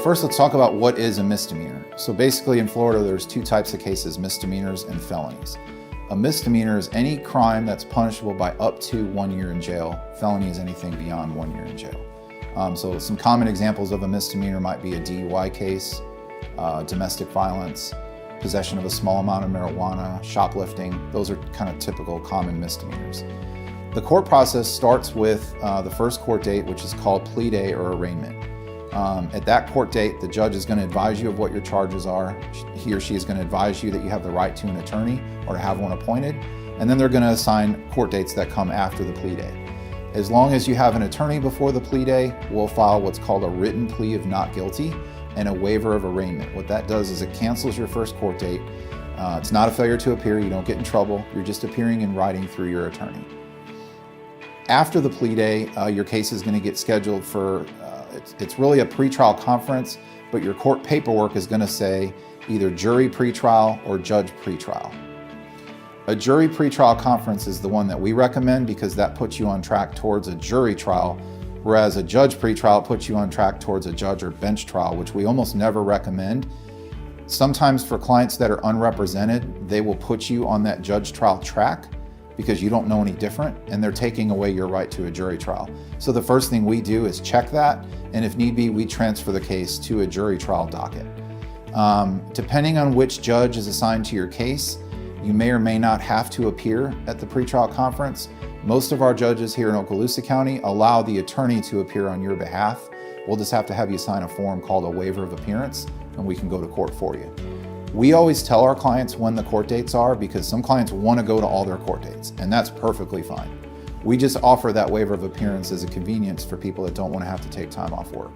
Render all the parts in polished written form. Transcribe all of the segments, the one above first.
first, let's talk about what is a misdemeanor. So basically in Florida, there's two types of cases, misdemeanors and felonies. A misdemeanor is any crime that's punishable by up to 1 year in jail. Felony is anything beyond 1 year in jail. So some common examples of a misdemeanor might be a DUI case, domestic violence, possession of a small amount of marijuana, shoplifting. Those are kind of typical common misdemeanors. The court process starts with the first court date, which is called plea day or arraignment. At that court date, the judge is going to advise you of what your charges are. He or she is going to advise you that you have the right to an attorney or to have one appointed, and then they're going to assign court dates that come after the plea day. As long as you have an attorney before the plea day, we'll file what's called a written plea of not guilty and a waiver of arraignment. What that does is it cancels your first court date. It's not a failure to appear. You don't get in trouble. You're just appearing in writing through your attorney. After the plea day, your case is going to get scheduled for, it's really a pretrial conference, but your court paperwork is going to say either jury pretrial or judge pretrial. A jury pretrial conference is the one that we recommend because that puts you on track towards a jury trial, whereas a judge pretrial puts you on track towards a judge or bench trial, which we almost never recommend. Sometimes for clients that are unrepresented, they will put you on that judge trial track because you don't know any different, and they're taking away your right to a jury trial. So the first thing we do is check that, and if need be, we transfer the case to a jury trial docket. Depending on which judge is assigned to your case, you may or may not have to appear at the pretrial conference. Most of our judges here in Okaloosa County allow the attorney to appear on your behalf. We'll just have to have you sign a form called a waiver of appearance, and we can go to court for you. We always tell our clients when the court dates are because some clients want to go to all their court dates, and that's perfectly fine. We just offer that waiver of appearance as a convenience for people that don't want to have to take time off work.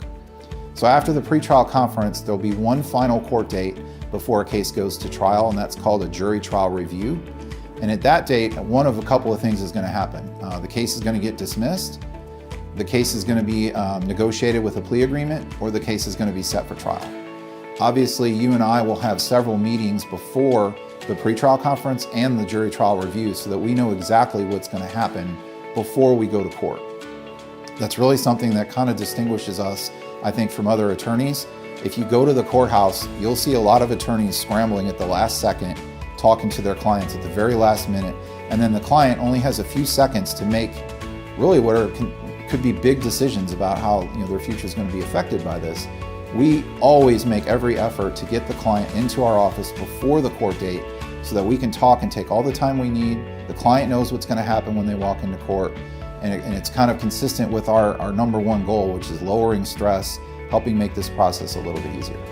So after the pretrial conference, there'll be one final court date before a case goes to trial, and that's called a jury trial review. And at that date, one of a couple of things is going to happen. The case is going to get dismissed, the case is going to be negotiated with a plea agreement, or the case is going to be set for trial. Obviously, you and I will have several meetings before the pretrial conference and the jury trial review so that we know exactly what's going to happen before we go to court. That's really something that kind of distinguishes us, I think, from other attorneys. If you go to the courthouse, you'll see a lot of attorneys scrambling at the last second, talking to their clients at the very last minute, and then the client only has a few seconds to make really what could be big decisions about how their future is going to be affected by this. We always make every effort to get the client into our office before the court date so that we can talk and take all the time we need. The client knows what's going to happen when they walk into court, and it's kind of consistent with our number one goal, which is lowering stress, helping make this process a little bit easier.